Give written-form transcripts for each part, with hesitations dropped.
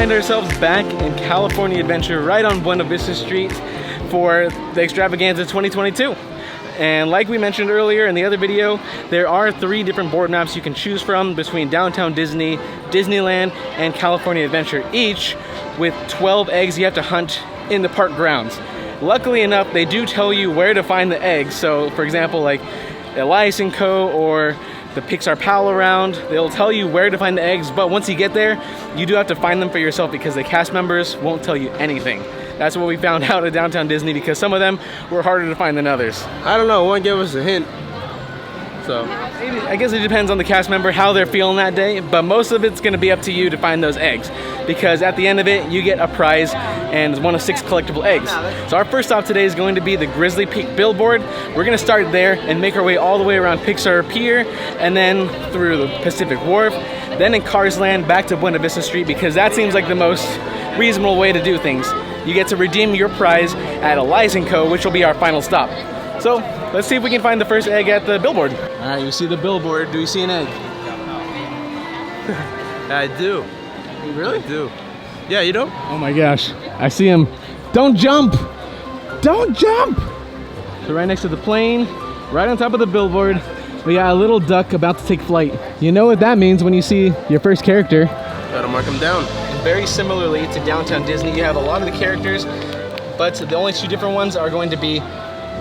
find ourselves back in California Adventure right on Buena Vista Street for the Eggstravaganza 2022. And like we mentioned earlier in the other video, there are 3 different board maps you can choose from between Downtown Disney, Disneyland, and California Adventure, each with 12 eggs you have to hunt in the park grounds. Luckily enough, they do tell you where to find the eggs. So for example, like Elias & Co. or the Pixar Pal around, they'll tell you where to find the eggs, but once you get there, you do have to find them for yourself because the cast members won't tell you anything. That's what we found out at Downtown Disney because some of them were harder to find than others. I don't know, one gave us a hint. So I guess it depends on the cast member, how they're feeling that day, but most of it's gonna be up to you to find those eggs because at the end of it, you get a prize and it's one of 6 collectible eggs. So our first stop today is going to be the Grizzly Peak Billboard. We're gonna start there and make our way all the way around Pixar Pier and then through the Pacific Wharf, then in Cars Land back to Buena Vista Street because that seems like the most reasonable way to do things. You get to redeem your prize at Elias & Co., which will be our final stop. So let's see if we can find the first egg at the billboard. all right, you see the billboard. Do you see an egg? I do. Really? I do. Yeah, you don't? Oh my gosh, I see him. Don't jump! Don't jump! So right next to the plane, right on top of the billboard, we got a little duck about to take flight. You know what that means when you see your first character. Gotta mark him down. Very similarly to Downtown Disney, you have a lot of the characters, but the only 2 different ones are going to be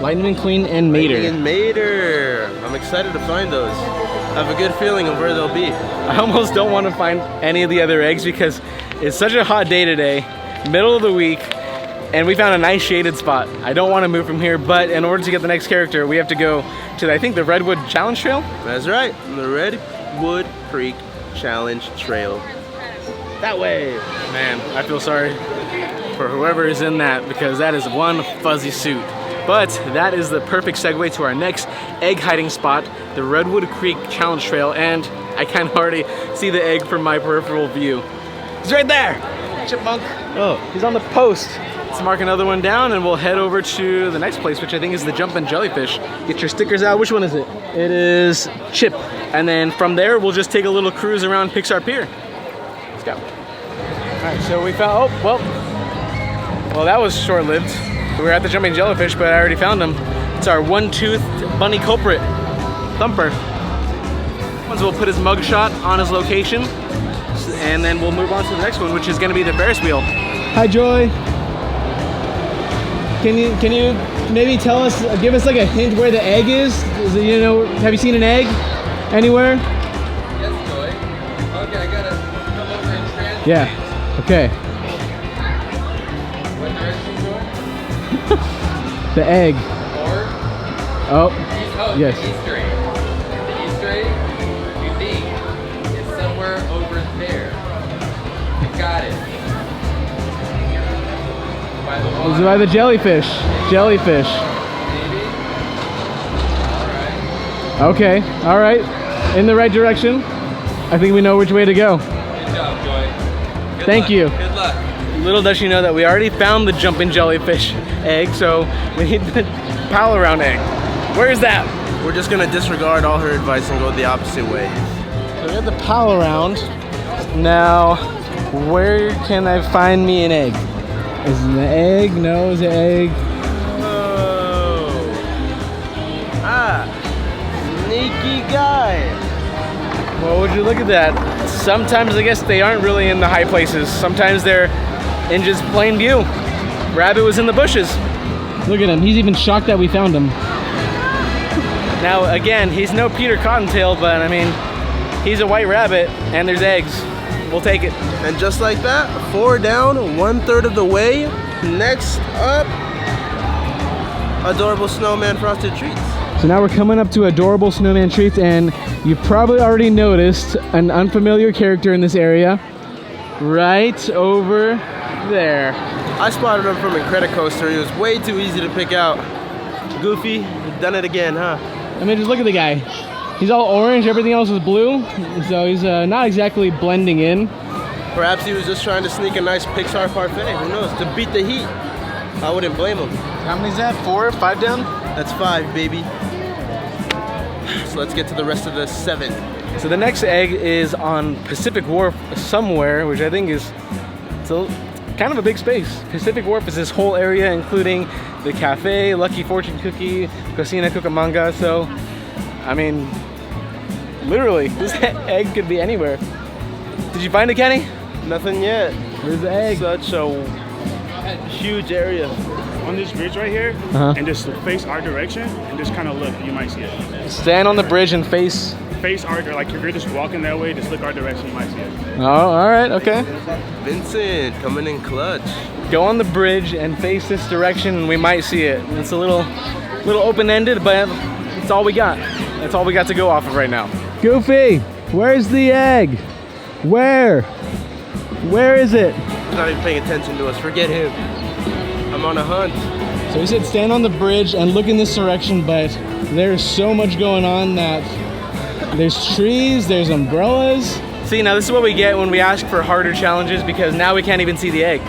Lightning McQueen and Mater. And Mater. I'm excited to find those. I have a good feeling of where they'll be. I almost don't want to find any of the other eggs because it's such a hot day today, middle of the week, and we found a nice shaded spot. I don't want to move from here, but in order to get the next character, we have to go to, I think, the Redwood Challenge Trail? That's right, the Redwood Creek Challenge Trail. That way. Man, I feel sorry for whoever is in that because that is one fuzzy suit. But that is the perfect segue to our next egg hiding spot, the Redwood Creek Challenge Trail, and I can already see the egg from my peripheral view. He's right there! Chipmunk. Oh, he's on the post. Let's mark another one down and we'll head over to the next place, which I think is the Jumpin' Jellyfish. Get your stickers out. Which one is it? It is Chip. And then from there, we'll just take a little cruise around Pixar Pier. Let's go. All right, so we found, well, that was short-lived. We were at the Jumping Jellyfish, but I already found him. It's our one-toothed bunny culprit, Thumper. Once we'll put his mugshot on his location, and then we'll move on to the next one, which is gonna be the Ferris wheel. Hi, Joy. Can you maybe tell us, give us like a hint where the egg is? Is it, you know, have you seen an egg anywhere? Yes, Joy. Okay, I gotta come over and translate. Yeah, okay. What direction, Joy? The egg. Or? Oh, Oh, yes. the Easter egg. The Easter egg, you think, is somewhere over there. You got it. By the It's water. by the jellyfish. Jellyfish. Maybe? Alright. Okay, all right. In the right direction. I think we know which way to go. Good job, Joy. Good Thank luck. you. Good luck. Little does she know that we already found the jumping jellyfish egg, so we need the pal around egg. Where's that? We're just gonna disregard all her advice and go the opposite way. So we have the pal around. Now, where can I find me an egg? Is it an egg? No, is it an egg? Oh. Ah, sneaky guy. Well, would you look at that? Sometimes I guess they aren't really in the high places. Sometimes they're in just plain view. Rabbit was in the bushes. Look at him, he's even shocked that we found him. Now again, he's no Peter Cottontail, but I mean, he's a white rabbit and there's eggs. We'll take it. And just like that, 4 down, 1/3 of the way. Next up, adorable snowman frosted treats. So now we're coming up to Adorable Snowman Treats, and you've probably already noticed an unfamiliar character in this area. Right over there. I spotted him from Incredicoaster. He was way too easy to pick out. Goofy, you've done it again, huh? I mean, just look at the guy. He's all orange, everything else is blue, so he's not exactly blending in. Perhaps he was just trying to sneak a nice Pixar Parfait. Who knows? To beat the heat. I wouldn't blame him. How many's that? 4? 5 down? That's 5, baby. So let's get to the rest of the 7. So the next egg is on Pacific Wharf somewhere, which I think is It's kind of a big space. Pacific Wharf is this whole area, including the cafe, Lucky Fortune Cookie, Cocina Cucamonga. So, I mean, literally, this egg could be anywhere. Did you find it, Kenny? Nothing yet. Where's the egg? Such a huge area. On this bridge right here, and just face our direction, and just kind of look, you might see it. Stand on the bridge and face. Face our, like if you're just walking that way, just look our direction, you might see it. Oh, all right, okay. Vincent coming in clutch. Go on the bridge and face this direction, and we might see it. It's a little open-ended, but it's all we got. That's all we got to go off of right now. Goofy, where's the egg? Where is it? He's not even paying attention to us. Forget him. I'm on a hunt. So he said stand on the bridge and look in this direction, but there's so much going on that there's trees, there's umbrellas. See, now this is what we get when we ask for harder challenges, because now we can't even see the egg.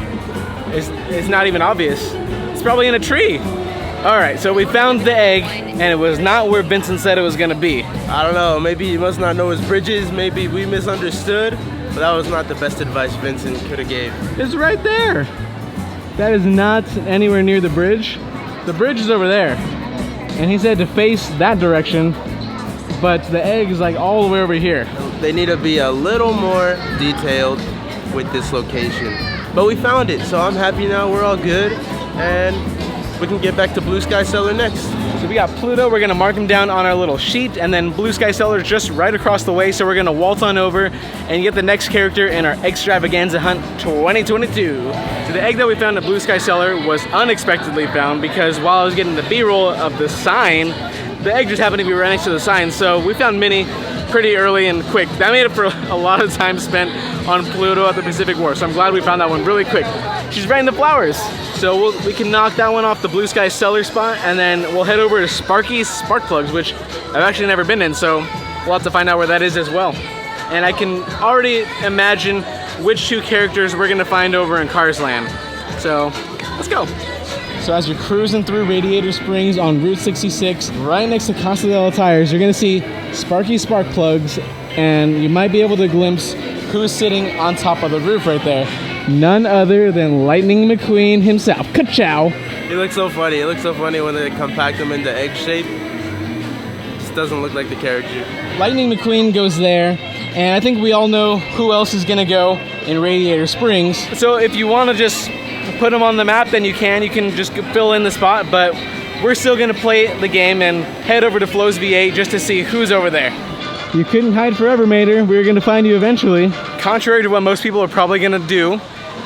It's not even obvious. It's probably in a tree. All right, so we found the egg, and it was not where Vincent said it was gonna be. I don't know, maybe he must not know his bridges, maybe we misunderstood, but that was not the best advice Vincent could have gave. It's right there. That is not anywhere near the bridge. The bridge is over there. And he said to face that direction, but the egg is like all the way over here. They need to be a little more detailed with this location. But we found it, so I'm happy now, we're all good, and we can get back to Blue Sky Cellar next. So we got Pluto, we're gonna mark him down on our little sheet, and then Blue Sky Cellar is just right across the way, so we're gonna waltz on over and get the next character in our Eggstravaganza Hunt 2022. So the egg that we found at Blue Sky Cellar was unexpectedly found, because while I was getting the B-roll of the sign, the egg just happened to be right next to the sign. So we found Minnie pretty early and quick. That made up for a lot of time spent on Pluto at the Pacific Wharf, so I'm glad we found that one really quick. She's right in the flowers. So we can knock that one off the Blue Sky Cellar spot, and then we'll head over to Sparky's Spark Plugs, which I've actually never been in, so we'll have to find out where that is as well. And I can already imagine which two characters we're gonna find over in Cars Land. So let's go. So as you're cruising through Radiator Springs on Route 66, right next to Casa de la Tires, you're gonna see Sparky Spark Plugs, and you might be able to glimpse who's sitting on top of the roof right there. None other than Lightning McQueen himself. Ka-chow! He looks so funny. It looks so funny when they compact him into egg shape. Just doesn't look like the character. Lightning McQueen goes there, and I think we all know who else is gonna go in Radiator Springs. So if you wanna just put them on the map, then you can just fill in the spot, but we're still gonna play the game and head over to Flo's V8 just to see who's over there. You couldn't hide forever, Mater. We were gonna find you eventually. Contrary to what most people are probably gonna do,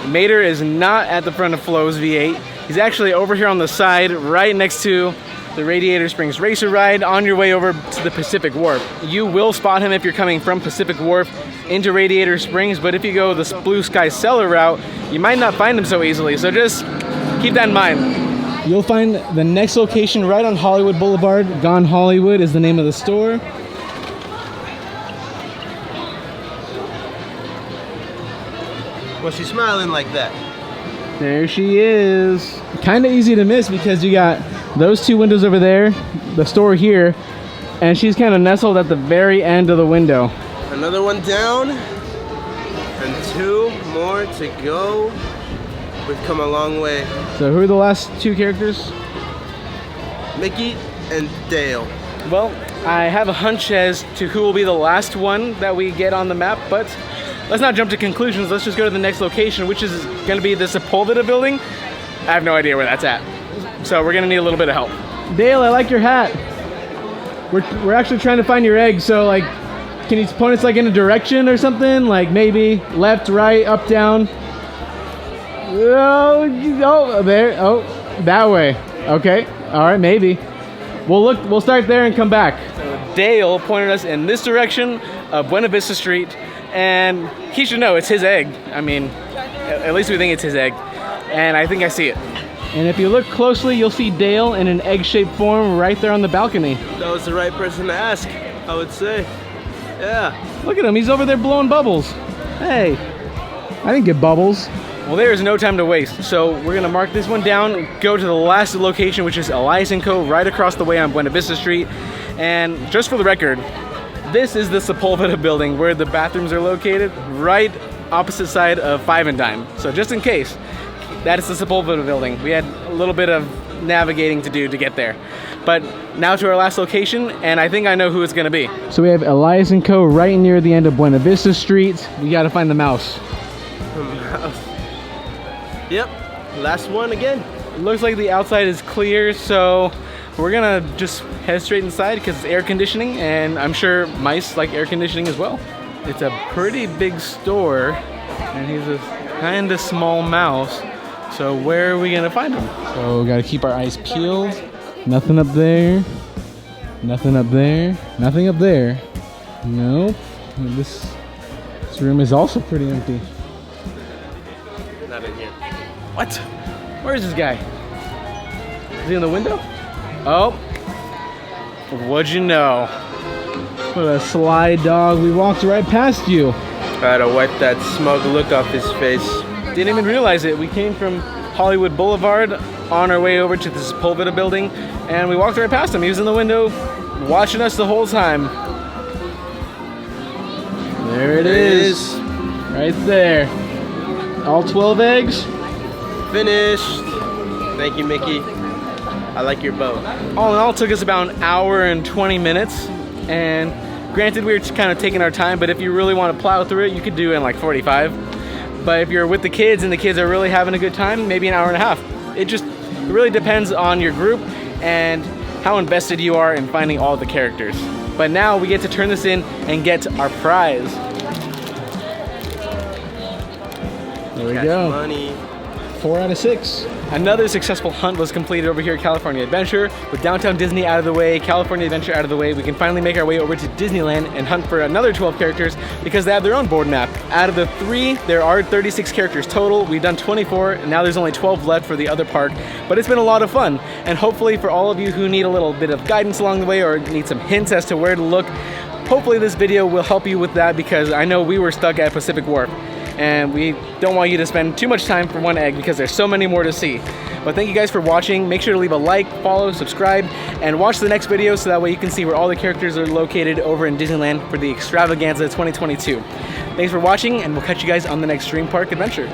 Mater is not at the front of Flo's V8. He's actually over here on the side, right next to the Radiator Springs Racer Ride on your way over to the Pacific Wharf. You will spot him if you're coming from Pacific Wharf into Radiator Springs, but if you go the Blue Sky Cellar route, you might not find him so easily, so just keep that in mind. You'll find the next location right on Hollywood Boulevard. Gone Hollywood is the name of the store. Well, she's smiling like that. There she is. Kind of easy to miss because you got those two windows over there, the store here, and she's kind of nestled at the very end of the window. Another one down, and two more to go. We've come a long way. So who are the last two characters? Mickey and Dale. Well, I have a hunch as to who will be the last one that we get on the map, but let's not jump to conclusions. Let's just go to the next location, which is going to be the Sepulveda building. I have no idea where that's at, so we're going to need a little bit of help. Dale, I like your hat. We're actually trying to find your egg, so like, can you point us like in a direction or something? Like maybe left, right, up, down. Oh, there. Oh, that way. Okay. All right, maybe. We'll start there and come back. So Dale pointed us in this direction of Buena Vista Street, and he should know it's his egg. I mean, at least we think it's his egg, and I think I see it. And if you look closely, you'll see Dale in an egg-shaped form right there on the balcony. That was the right person to ask, I would say. Yeah. Look at him, he's over there blowing bubbles. Hey, I didn't get bubbles. Well, there is no time to waste, so we're gonna mark this one down, go to the last location, which is Elias & Co. right across the way on Buena Vista Street. And just for the record, this is the Sepulveda building where the bathrooms are located, right opposite side of 5 and Dime. So just in case, that is the Sepulveda building. We had a little bit of navigating to do to get there. But now to our last location, and I think I know who it's gonna be. So we have Elias & Co. right near the end of Buena Vista Street. We gotta find the mouse. Yep, last one again. It looks like the outside is clear, so we're gonna just head straight inside because it's air conditioning, and I'm sure mice like air conditioning as well. It's a pretty big store, and he's a kinda small mouse. So where are we gonna find him? So we gotta keep our eyes peeled. Nothing up there. Nothing up there. Nothing up there. Nope. And this room is also pretty empty. Not in here. What? Where is this guy? Is he in the window? Oh. What'd you know? What a sly dog. We walked right past you. I had to wipe that smug look off his face. Didn't even realize it. We came from Hollywood Boulevard on our way over to the Sepulveda building, and we walked right past him. He was in the window watching us the whole time. There it is. Right there. All 12 eggs? Finished. Thank you, Mickey. I like your bow. All in all, it took us about an hour and 20 minutes. And granted, we were kind of taking our time, but if you really want to plow through it, you could do it in like 45. But if you're with the kids and the kids are really having a good time, maybe an hour and a half. It really depends on your group and how invested you are in finding all the characters. But now we get to turn this in and get our prize. There we go. Money. 4 out of 6. Another successful hunt was completed over here at California Adventure. With Downtown Disney out of the way, California Adventure out of the way, we can finally make our way over to Disneyland and hunt for another 12 characters because they have their own board map. Out of the 3, there are 36 characters total. We've done 24, and now there's only 12 left for the other park. But it's been a lot of fun, and hopefully for all of you who need a little bit of guidance along the way or need some hints as to where to look, hopefully this video will help you with that because I know we were stuck at Pacific Wharf. And we don't want you to spend too much time for one egg because there's so many more to see. But thank you guys for watching. Make sure to leave a like, follow, subscribe, and watch the next video so that way you can see where all the characters are located over in Disneyland for the Eggstravaganza 2022. Thanks for watching, and we'll catch you guys on the next Dream Park Adventure.